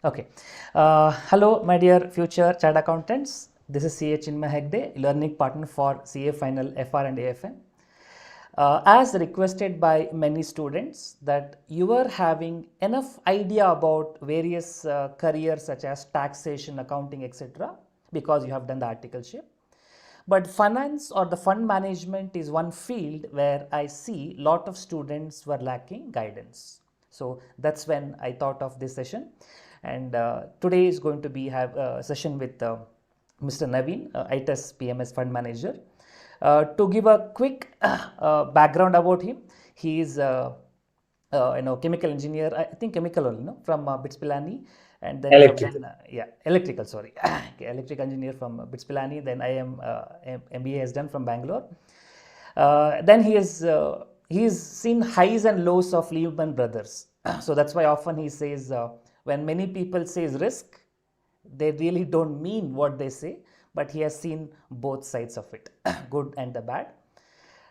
Okay. Hello, my dear future chartered accountants. This is CA Chinmaya Hegde, learning partner for CA Final FR and AFM. As requested by many students that you were having enough idea about various careers such as taxation, accounting, etc. because you have done the articleship. But finance or the fund management is one field where I see lot of students were lacking guidance. So that's when I thought of this session, and today is going to be have a session with Mr. Naveen, ITES PMS fund manager. To give a quick background about him, he is chemical engineer, I think chemical only, no, from BITS Pilani, and then you have Electrical. done electrical, sorry, okay, electrical engineer from BITS Pilani. Then I am MBA has done from Bangalore. Then he's seen highs and lows of Lehman Brothers. So that's why often he says when many people says risk, they really don't mean what they say, but he has seen both sides of it, good and the bad.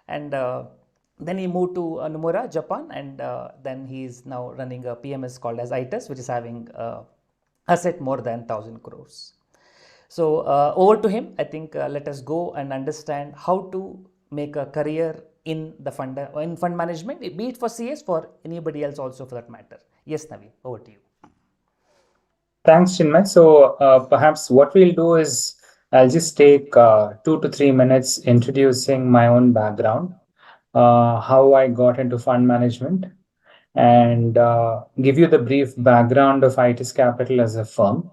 And then he moved to Nomura, Japan, and then he is now running a PMS called as ITES, which is having asset more than 1,000 crores. So over to him. I think let us go and understand how to make a career in the fund management, be it for CS, for anybody else also for that matter. Yes, Naveen, over to you. Thanks, Chinmay. So perhaps what we'll do is I'll just take 2 to 3 minutes introducing my own background, how I got into fund management, and give you the brief background of ITIS Capital as a firm.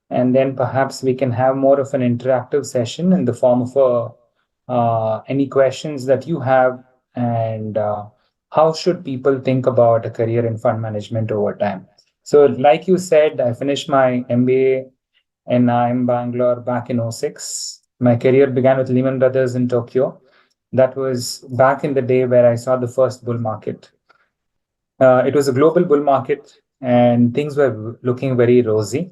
And then perhaps we can have more of an interactive session in the form of any questions that you have, and how should people think about a career in fund management over time. So like you said, I finished my MBA in Bangalore back in '06. My career began with Lehman Brothers in Tokyo. That was back in the day where I saw the first bull market. It was a global bull market, and things were looking very rosy.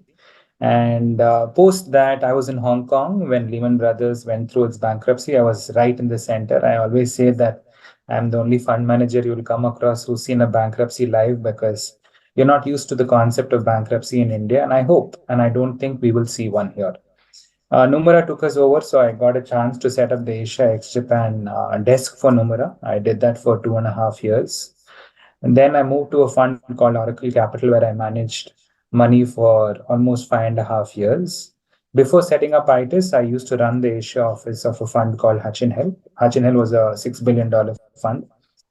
And post that, I was in Hong Kong when Lehman Brothers went through its bankruptcy. I was right in the center. I always say that I'm the only fund manager you'll come across who's seen a bankruptcy live, because you're not used to the concept of bankruptcy in India. And I hope, and I don't think we will see one here. Nomura took us over, so I got a chance to set up the Asia ex Japan desk for Nomura. I did that for 2.5 years. And then I moved to a fund called Oracle Capital, where I managed money for almost 5.5 years. Before setting up ITIS, I used to run the Asia office of a fund called Hutchin Hill. Hutchin Hill was a $6 billion fund.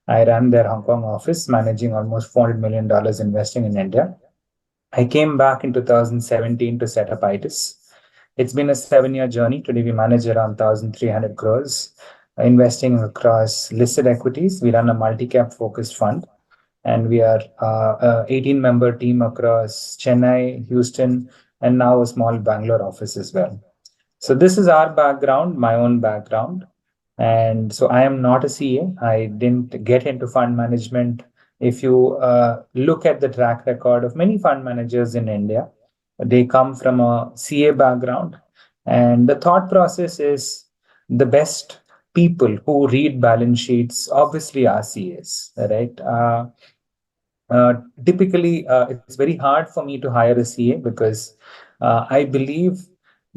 I ran their Hong Kong office, managing almost $400 million investing in India. I came back in 2017 to set up ITIS. It's been a 7-year journey. Today, we manage around 1,300 crores, investing across listed equities. We run a multi-cap focused fund, and we are a 18-member team across Chennai, Houston, and now a small Bangalore office as well. So this is our background, my own background. And so I am not a CA. I didn't get into fund management. If you look at the track record of many fund managers in India, they come from a CA background. And the thought process is the best people who read balance sheets obviously are CAs, right? Typically, it's very hard for me to hire a CA because I believe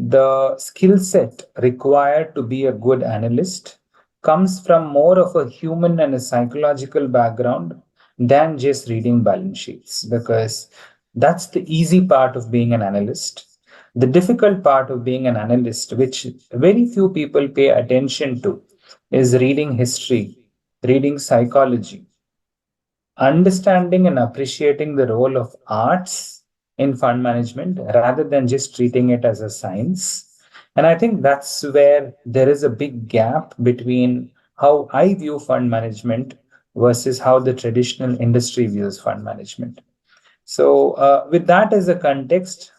the skill set required to be a good analyst comes from more of a human and a psychological background than just reading balance sheets, because that's the easy part of being an analyst. The difficult part of being an analyst, which very few people pay attention to, is reading history, reading psychology, understanding and appreciating the role of arts in fund management rather than just treating it as a science. And I think that's where there is a big gap between how I view fund management versus how the traditional industry views fund management. So, with that as a context,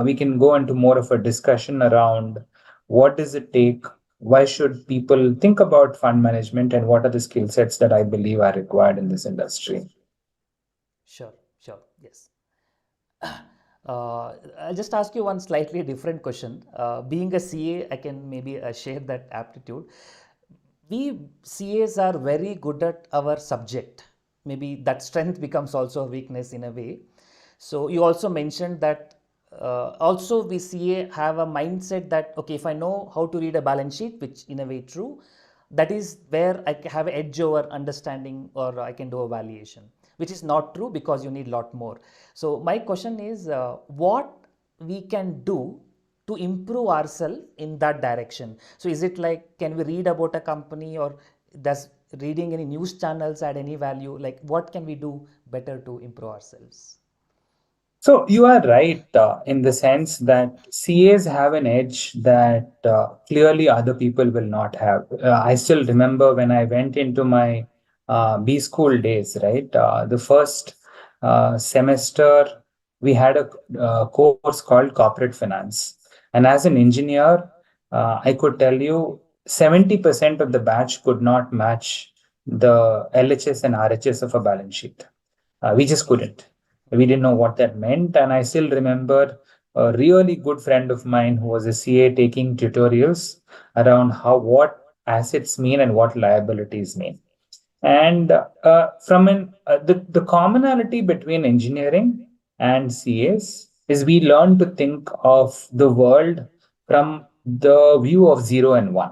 we can go into more of a discussion around what does it take, why should people think about fund management, and what are the skill sets that I believe are required in this industry. Sure, sure, yes. I'll just ask you one slightly different question. Being a CA, I can maybe share that aptitude. We CAs are very good at our subject. Maybe that strength becomes also a weakness in a way. So you also mentioned that also we CA have a mindset that okay, if I know how to read a balance sheet, which in a way true, that is where I have an edge over understanding or I can do a valuation, which is not true because you need lot more. So my question is what we can do to improve ourselves in that direction. So is it like can we read about a company, or does reading any news channels add any value? Like what can we do better to improve ourselves? So you are right in the sense that CAs have an edge that clearly other people will not have. I still remember when I went into my B school days, right? The first semester, we had a course called corporate finance. And as an engineer, I could tell you 70% of the batch could not match the LHS and RHS of a balance sheet. We just couldn't. We didn't know what that meant. And I still remember a really good friend of mine who was a CA taking tutorials around what assets mean and what liabilities mean. And the commonality between engineering and CAs is we learn to think of the world from the view of 0 and 1,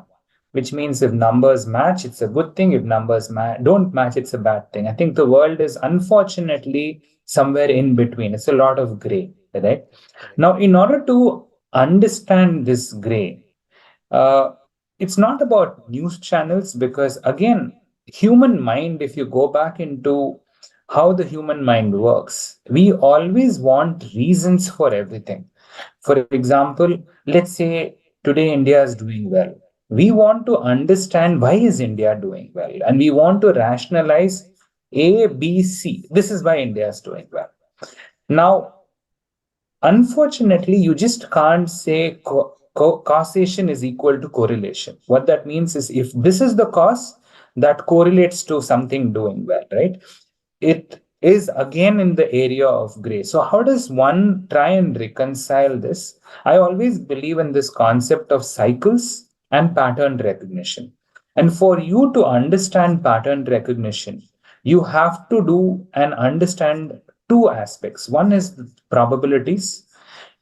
which means if numbers match, it's a good thing. If numbers don't match, it's a bad thing. I think the world is unfortunately somewhere in between. It's a lot of gray, right? Now, in order to understand this gray, uh, it's not about news channels because, again, human mind, if you go back into how the human mind works, we always want reasons for everything. For example, let's say today India is doing well. We want to understand why is India doing well, and we want to rationalize A, B, C. This is why India is doing well. Now, unfortunately, you just can't say causation is equal to correlation. What that means is if this is the cause, that correlates to something doing well, right? It is again in the area of gray. So, how does one try and reconcile this? I always believe in this concept of cycles and pattern recognition. And for you to understand pattern recognition, you have to do and understand two aspects. One is probabilities.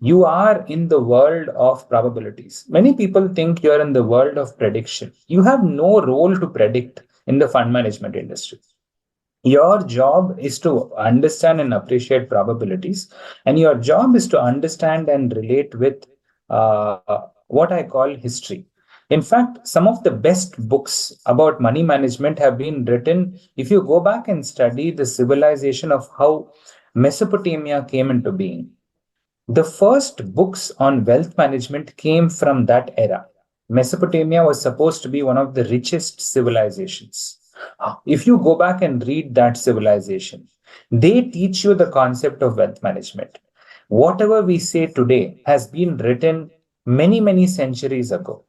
You are in the world of probabilities. Many people think you're in the world of prediction. You have no role to predict in the fund management industry. Your job is to understand and appreciate probabilities, and your job is to understand and relate with uh, what I call history. In fact, some of the best books about money management have been written. If you go back and study the civilization of how Mesopotamia came into being, the first books on wealth management came from that era. Mesopotamia was supposed to be one of the richest civilizations. If you go back and read that civilization, they teach you the concept of wealth management. Whatever we say today has been written many, many centuries ago.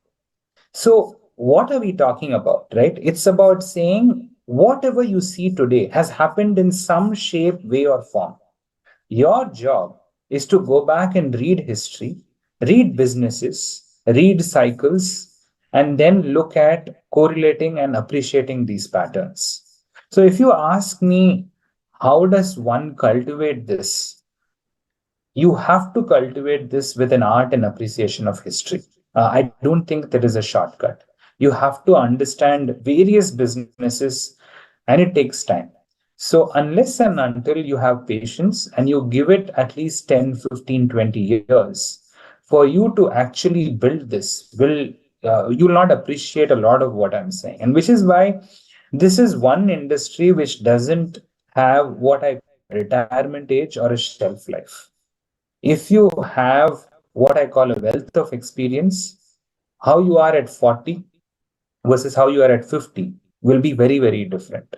So, what are we talking about, right? It's about saying whatever you see today has happened in some shape, way, or form. Your job is to go back and read history, read businesses, read cycles, and then look at correlating and appreciating these patterns. So, if you ask me, how does one cultivate this? You have to cultivate this with an art and appreciation of history. I don't think there is a shortcut. You have to understand various businesses, and it takes time. So, unless and until you have patience and you give it at least 10, 15, 20 years for you to actually build this, you will not appreciate a lot of what I'm saying. And which is why this is one industry which doesn't have what I call a retirement age or a shelf life. If you have what I call a wealth of experience, how you are at 40 versus how you are at 50 will be very, very different.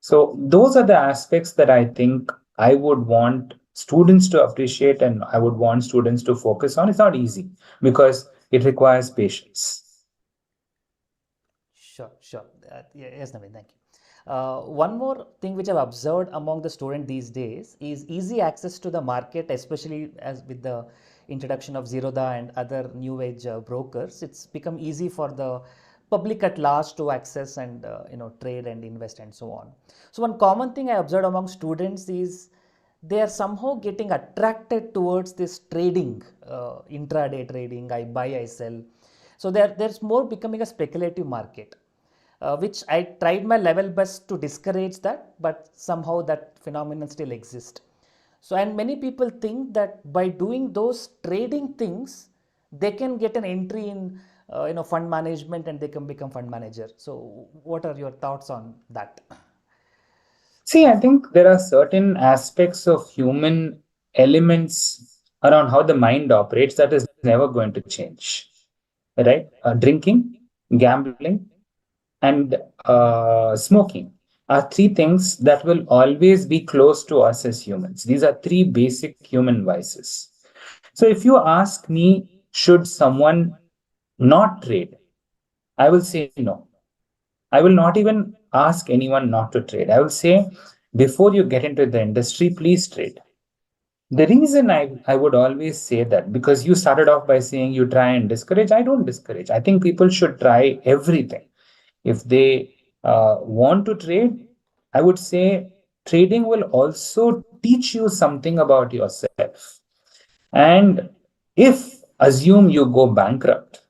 So, those are the aspects that I think I would want students to appreciate and I would want students to focus on. It's not easy because it requires patience. Sure, sure. Yes, Naveen, thank you. One more thing which I've observed among the student these days is easy access to the market, especially as with the introduction of Zerodha and other new age brokers. It's become easy for the public at large to access and trade and invest and so on. So one common thing I observed among students is they are somehow getting attracted towards this trading, intraday trading. I buy, I sell. So there's more becoming a speculative market, which I tried my level best to discourage that, but somehow that phenomenon still exists. So, and many people think that by doing those trading things, they can get an entry in fund management and they can become fund manager. So, what are your thoughts on that? See, I think there are certain aspects of human elements around how the mind operates that is never going to change, right? Drinking, gambling, and smoking are three things that will always be close to us as humans. These are three basic human vices. So if you ask me, should someone not trade? I will say no. I will not even ask anyone not to trade. I will say, before you get into the industry, please trade. The reason I would always say that, because you started off by saying you try and discourage, I don't discourage. I think people should try everything. If they want to trade, I would say trading will also teach you something about yourself. And if, assume you go bankrupt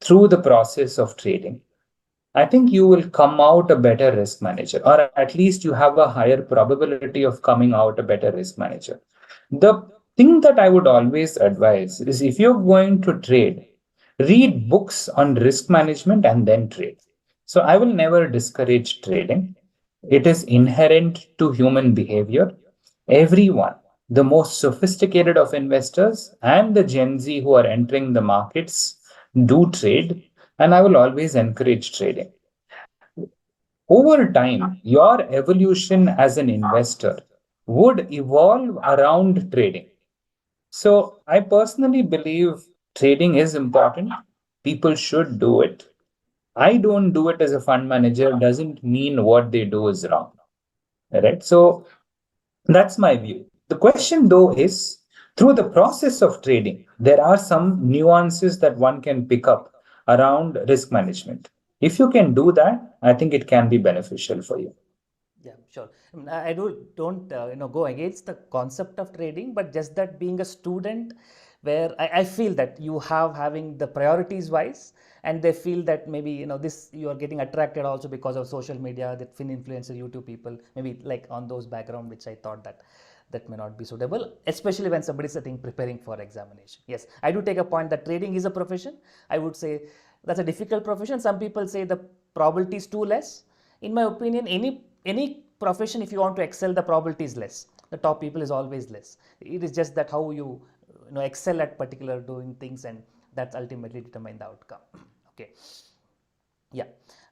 through the process of trading, I think you will come out a better risk manager, or at least you have a higher probability of coming out a better risk manager. The thing that I would always advise is, if you're going to trade, read books on risk management and then trade. So I will never discourage trading. It is inherent to human behavior. Everyone, the most sophisticated of investors and the Gen Z who are entering the markets, do trade, and I will always encourage trading. Over time, your evolution as an investor would evolve around trading. So, I personally believe trading is important. People should do it. I don't do it as a fund manager, doesn't mean what they do is wrong. Right. So, that's my view. The question, though, is, through the process of trading, there are some nuances that one can pick up around risk management. If you can do that, I think it can be beneficial for you. Yeah, sure. I don't go against the concept of trading, but just that being a student, where I feel that you have having the priorities wise, and they feel that maybe this you are getting attracted also because of social media, that fin influencer, YouTube people, maybe like on those background, which I thought that that may not be suitable, especially when somebody is sitting preparing for examination. Yes, I do take a point that trading is a profession. I would say that's a difficult profession. Some people say the probability is too less. In my opinion, any profession, if you want to excel, the probability is less. The top people is always less. It is just that how you excel at particular doing things, and that's ultimately determine the outcome. Okay. Yeah.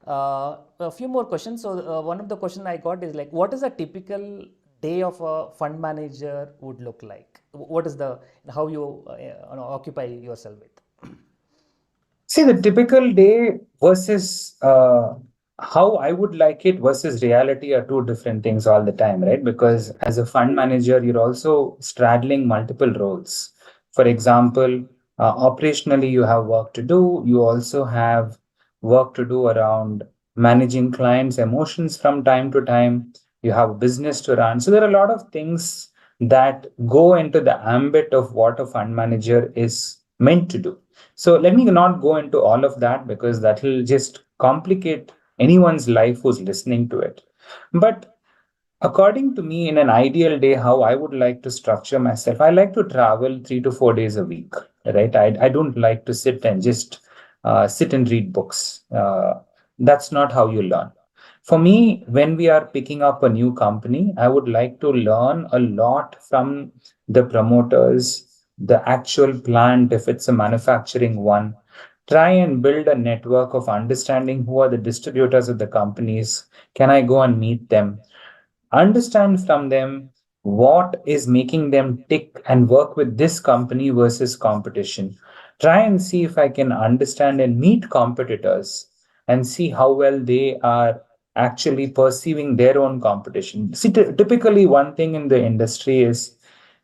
A few more questions. So one of the question I got is like, what is a typical day of a fund manager would look like? What is the how you occupy yourself with? See, the typical day versus how I would like it versus reality are two different things all the time, right? Because as a fund manager, you're also straddling multiple roles. For example, operationally, you have work to do. You also have work to do around managing clients' emotions from time to time. You have business to run. So there are a lot of things that go into the ambit of what a fund manager is meant to do. So let me not go into all of that because that will just complicate anyone's life who's listening to it. But according to me, in an ideal day, how I would like to structure myself, I like to travel 3 to 4 days a week, right? I don't like to sit and just sit and read books. That's not how you learn. For me, when we are picking up a new company, I would like to learn a lot from the promoters, the actual plant, if it's a manufacturing one. Try and build a network of understanding who are the distributors of the companies. Can I go and meet them? Understand from them what is making them tick and work with this company versus competition. Try and see if I can understand and meet competitors and see how well they are actually perceiving their own competition. See, typically, one thing in the industry is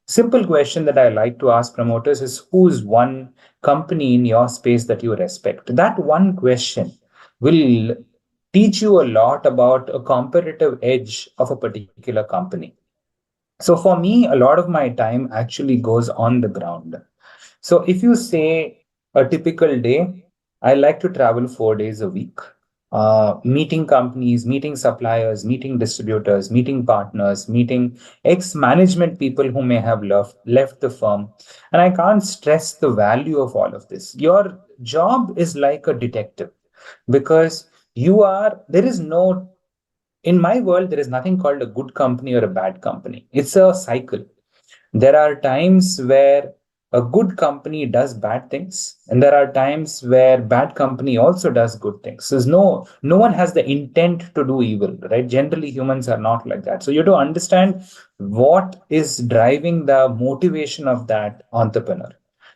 simple question that I like to ask promoters is, who's one company in your space that you respect? That one question will teach you a lot about a competitive edge of a particular company. So for me, a lot of my time actually goes on the ground. So if you say a typical day, I like to travel 4 days a week, meeting companies, meeting suppliers, meeting distributors, meeting partners, meeting ex-management people who may have left the firm. And I can't stress the value of all of this. Your job is like a detective because there is no, in my world, there is nothing called a good company or a bad company. It's a cycle. There are times where a good company does bad things, and there are times where bad company also does good things. There's no one has the intent to do evil, right? Generally, humans are not like that. So you have to understand what is driving the motivation of that entrepreneur.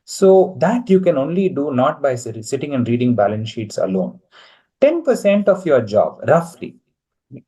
So that you can only do not by sitting and reading balance sheets alone. 10% of your job, roughly,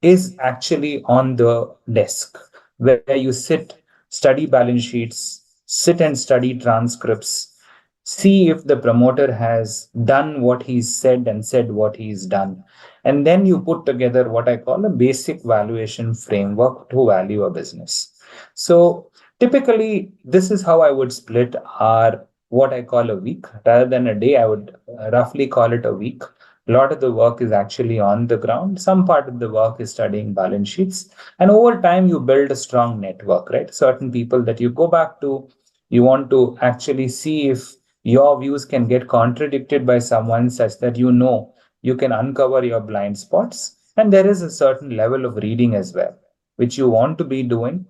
is actually on the desk where you sit, study balance sheets, sit and study transcripts, see if the promoter has done what he's said and said what he's done. And then you put together what I call a basic valuation framework to value a business. So typically, this is how I would split our what I call a week. Rather than a day, I would roughly call it a week. A lot of the work is actually on the ground. Some part of the work is studying balance sheets. And over time, you build a strong network, right? Certain people that you go back to, you want to actually see if your views can get contradicted by someone such that you can uncover your blind spots. And there is a certain level of reading as well, which you want to be doing.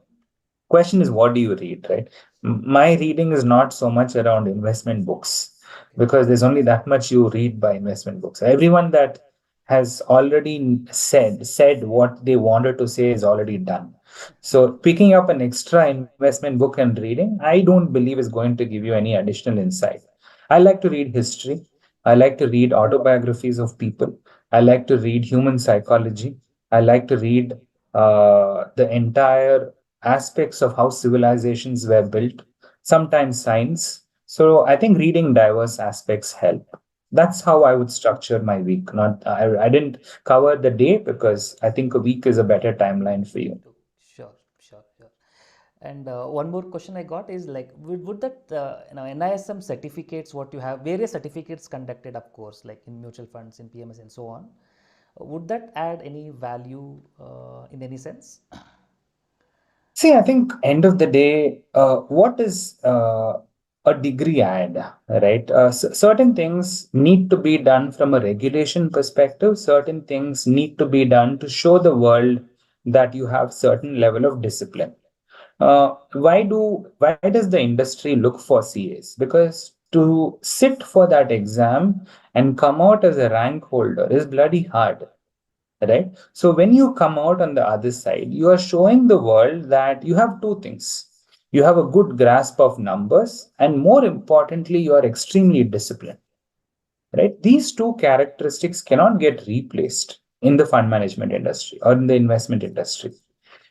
Question is, what do you read, right? My reading is not so much around investment books because there's only that much you read by investment books. Everyone that has already said what they wanted to say is already done. So picking up an extra investment book and reading, I don't believe is going to give you any additional insight. I like to read history. I like to read autobiographies of people. I like to read human psychology. I like to read the entire aspects of how civilizations were built, sometimes science. So I think reading diverse aspects help. That's how I would structure my week. Not I didn't cover the day because I think a week is a better timeline for you. Too. Sure, sure, sure. And one more question I got is like, would that NISM certificates what you have, various certificates conducted, of course, like in mutual funds, in PMS, and so on. Would that add any value in any sense? See, I think end of the day, what is a degree add, right? Certain things need to be done from a regulation perspective. Certain things need to be done to show the world that you have certain level of discipline. Why does the industry look for CAs? Because to sit for that exam and come out as a rank holder is bloody hard, right? So when you come out on the other side, you are showing the world that you have two things. You have a good grasp of numbers, and more importantly, you are extremely disciplined, right? These two characteristics cannot get replaced in the fund management industry or in the investment industry.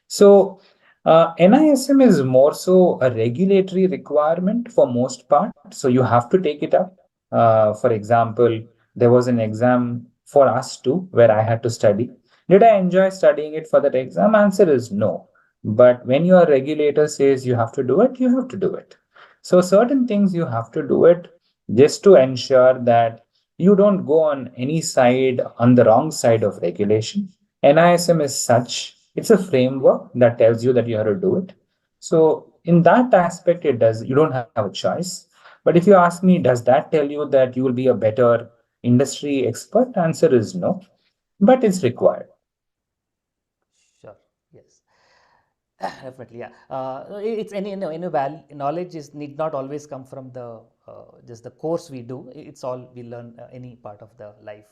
So, NISM is more so a regulatory requirement for most part. So, you have to take it up. For example, there was an exam for us too, where I had to study. Did I enjoy studying it for that exam? Answer is no. But when your regulator says you have to do it, you have to do it. So, certain things you have to do it just to ensure that you don't go on any side on the wrong side of regulation. NISM is such, it's a framework that tells you that you have to do it. So in that aspect, you don't have a choice. But if you ask me, does that tell you that you will be a better industry expert? Answer is no, but it's required. Sure. Yes. Definitely, yeah. It's any knowledge is need not always come from the just the course we do. It's all we learn any part of the life,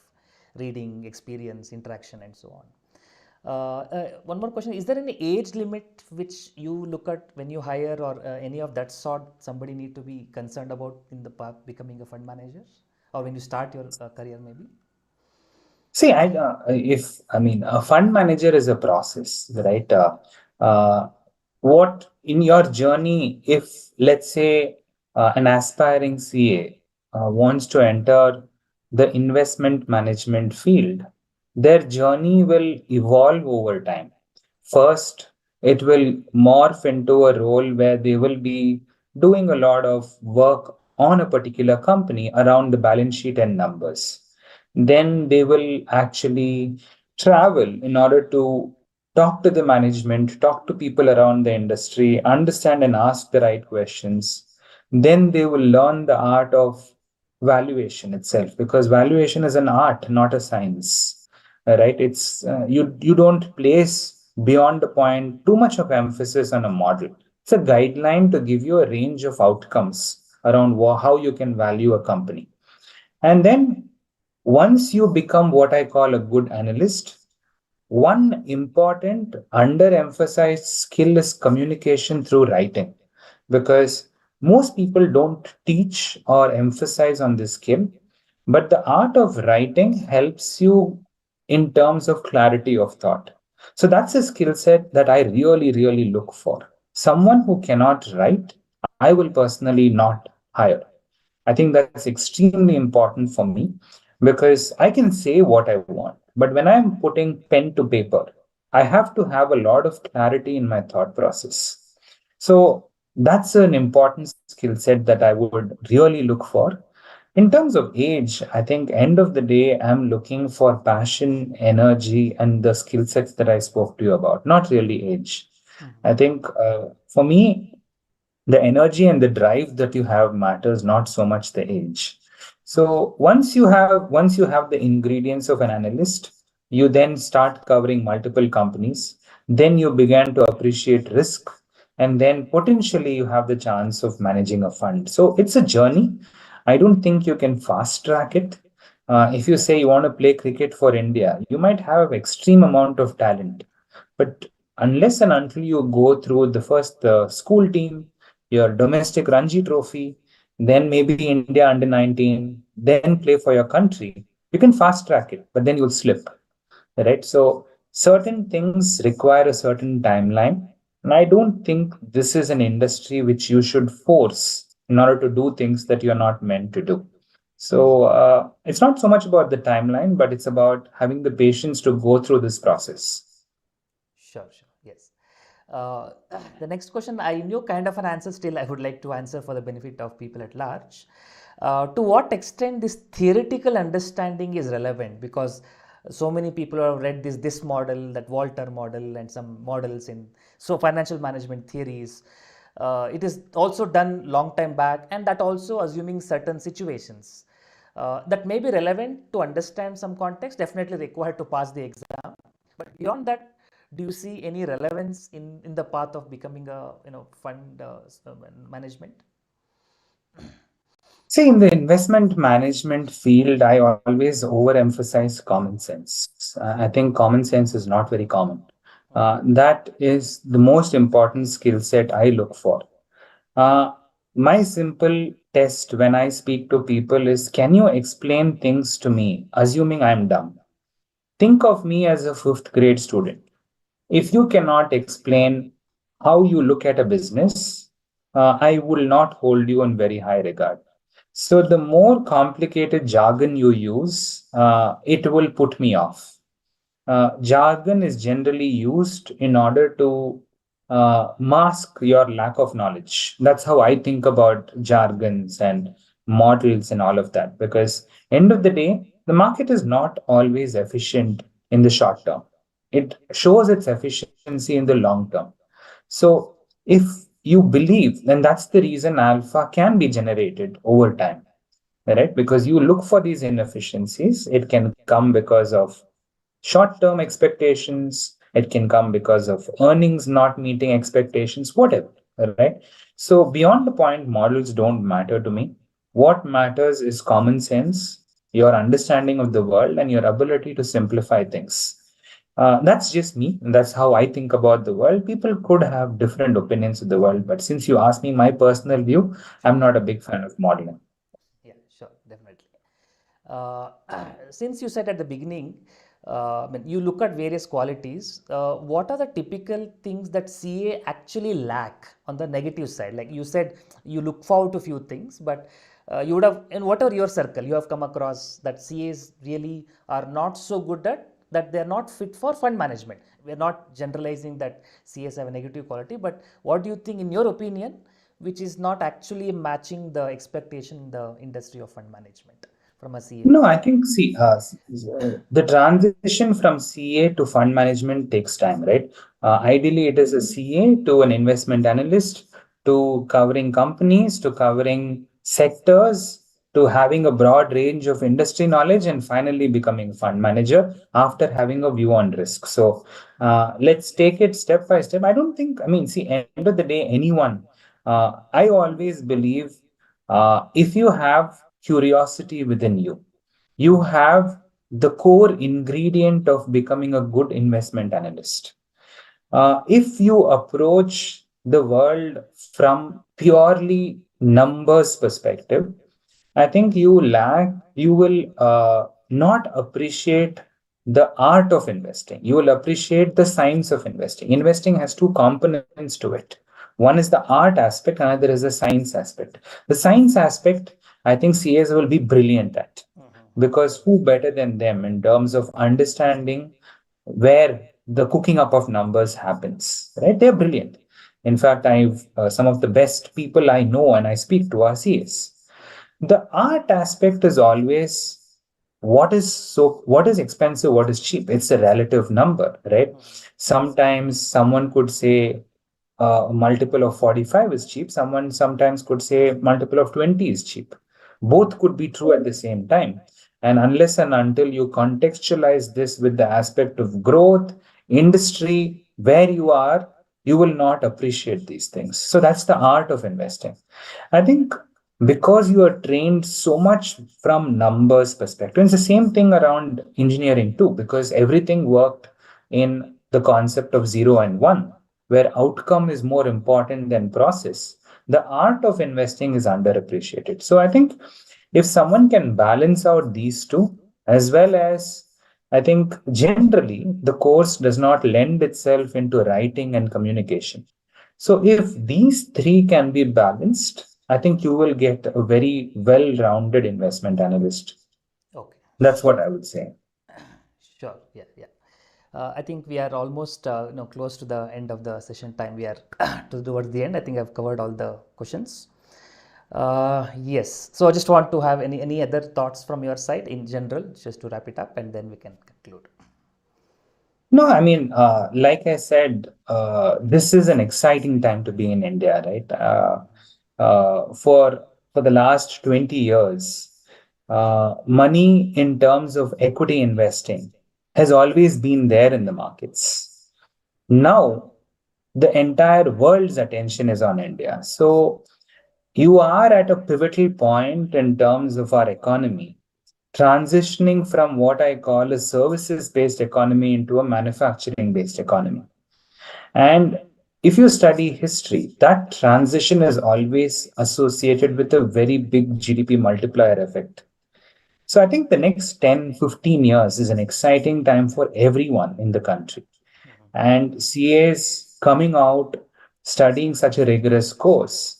reading, experience, interaction, and so on. One more question: is there any age limit which you look at when you hire or any of that sort? Somebody need to be concerned about in the path becoming a fund manager, or when you start your career, maybe. See, if I mean, a fund manager is a process, right? Uh, what in your journey, if let's say an aspiring CA wants to enter the investment management field, their journey will evolve over time. First, It will morph into a role where they will be doing a lot of work on a particular company around the balance sheet and numbers. Then they will actually travel in order to talk to the management, talk to people around the industry, understand and ask the right questions. Then they will learn the art of valuation itself, because valuation is an art, not a science. Right? It's you don't place beyond the point too much of emphasis on a model. It's a guideline to give you a range of outcomes around how you can value a company. And then once you become what I call a good analyst, one important underemphasized skill is communication through writing, because most people don't teach or emphasize on this skill. But the art of writing helps you in terms of clarity of thought. So that's a skill set that I really, really look for. Someone who cannot write, I will personally not hire. I think that's extremely important for me, because I can say what I want. But when I'm putting pen to paper, I have to have a lot of clarity in my thought process. So that's an important skill set that I would really look for. In terms of age, I think end of the day, I'm looking for passion, energy, and the skill sets that I spoke to you about, not really age. I think for me, the energy and the drive that you have matters, not so much the age. So once you have the ingredients of an analyst, you then start covering multiple companies. Then you begin to appreciate risk, and then potentially you have the chance of managing a fund. So it's a journey. I don't think you can fast track it. If you say you want to play cricket for India, you might have extreme amount of talent, but unless and until you go through the first school team, your domestic Ranji trophy, then maybe India under 19, then play for your country, you can fast track it, but then you'll slip, right? So certain things require a certain timeline. And I don't think this is an industry which you should force in order to do things that you're not meant to do. So it's not so much about the timeline, but it's about having the patience to go through this process. Sure, sure. Yes. Uh, the next question, I knew kind of an answer, still I would like to answer for the benefit of people at large. To what extent this theoretical understanding is relevant? Because so many people have read this model, that Walter model, and some models in financial management theories. It is also done long time back, and that also assuming certain situations that may be relevant to understand some context, definitely required to pass the exam. But beyond that, do you see any relevance in the path of becoming a fund management? See, in the investment management field, I always overemphasize common sense. I think common sense is not very common. That is the most important skill set I look for. Uh, my simple test when I speak to people is, can you explain things to me, assuming I'm dumb? Think of me as a fifth grade student. If you cannot explain how you look at a business, I will not hold you in very high regard. So, the more complicated jargon you use, it will put me off. Jargon is generally used in order to mask your lack of knowledge. That's how I think about jargons and models and all of that. Because end of the day, the market is not always efficient in the short term. It shows its efficiency in the long term. So if you believe, then that's the reason alpha can be generated over time, right? Because you look for these inefficiencies. It can come because of short term expectations, it can come because of earnings not meeting expectations, whatever, right? So beyond the point, models don't matter to me. What matters is common sense, your understanding of the world, and your ability to simplify things. That's just me, and that's how I think about the world. People could have different opinions of the world, but since you asked me my personal view, I'm not a big fan of modeling. Yeah, sure, definitely. Uh, since you said at the beginning, you look at various qualities, what are the typical things that CA actually lack on the negative side? Like you said, you look forward to few things, but you would have, in whatever your circle, you have come across that CAs really are not so good at, that they are not fit for fund management. we're not generalizing that CAs have a negative quality, but what do you think, in your opinion, which is not actually matching the expectation in the industry of fund management from a CA No, I perspective? think the transition from CA to fund management takes time, right? Ideally, it is a CA to an investment analyst to covering companies, to covering sectors, to having a broad range of industry knowledge, and finally becoming a fund manager after having a view on risk. So let's take it step by step. I don't think, I mean, see, end of the day, anyone, I always believe if you have curiosity within you, you have the core ingredient of becoming a good investment analyst. If you approach the world from purely numbers perspective, I think you will not appreciate the art of investing. You will appreciate the science of investing. Investing has two components to it. One is the art aspect, another is the science aspect. The science aspect, I think CAs will be brilliant at, because who better than them in terms of understanding where the cooking up of numbers happens, right? They're brilliant. In fact, I've some of the best people I know and I speak to are CAs. The art aspect is always what is expensive, what is cheap. It's a relative number, right? Sometimes someone could say a multiple of 45 is cheap. Someone sometimes could say multiple of 20 is cheap. Both could be true at the same time. And unless and until you contextualize this with the aspect of growth, industry, where you are, you will not appreciate these things. So that's the art of investing. I think because you are trained so much from numbers perspective, it's the same thing around engineering too, because everything worked in the concept of 0 and 1, where outcome is more important than process. The art of investing is underappreciated. So I think if someone can balance out these two, as well as, I think generally the course does not lend itself into writing and communication. So if these three can be balanced, I think you will get a very well-rounded investment analyst. Okay, That's what I would say. sure. Yeah, yeah. I think we are almost close to the end of the session time. We are towards the end. I think I've covered all the questions. Yes. So I just want to have any other thoughts from your side in general, just to wrap it up, and then we can conclude. No, I mean, like I said, this is an exciting time to be in India, right? For the last 20 years, money in terms of equity investing has always been there in the markets. Now, the entire world's attention is on India. So you are at a pivotal point in terms of our economy, transitioning from what I call a services based economy into a manufacturing based economy. And if you study history, that transition is always associated with a very big GDP multiplier effect. So I think the next 10, 15 years is an exciting time for everyone in the country. And CAs coming out studying such a rigorous course,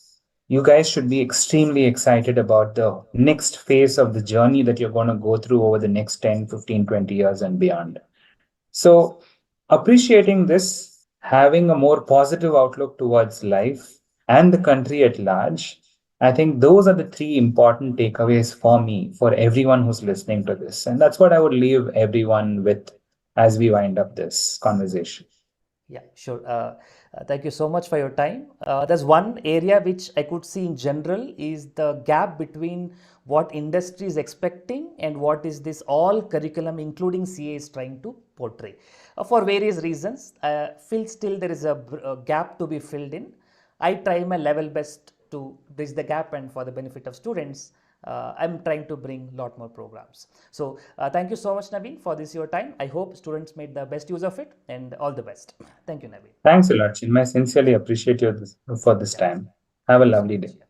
you guys should be extremely excited about the next phase of the journey that you're going to go through over the next 10, 15, 20 years and beyond. So, appreciating this, having a more positive outlook towards life and the country at large, I think those are the three important takeaways for me, for everyone who's listening to this. And that's what I would leave everyone with as we wind up this conversation. Yeah, sure. Thank you so much for your time. There's one area which I could see in general is the gap between what industry is expecting and what is this all curriculum, including CA, is trying to portray. For various reasons, feel still there is a gap to be filled in. I try my level best to bridge the gap, and for the benefit of students, I'm trying to bring a lot more programs. So thank you so much, Naveen, for this your time. I hope students made the best use of it, and all the best. Thank you, Naveen. Thanks a lot, Chinmay. I sincerely appreciate you for this Yeah, time. Have a thank you so lovely much. day. Yeah.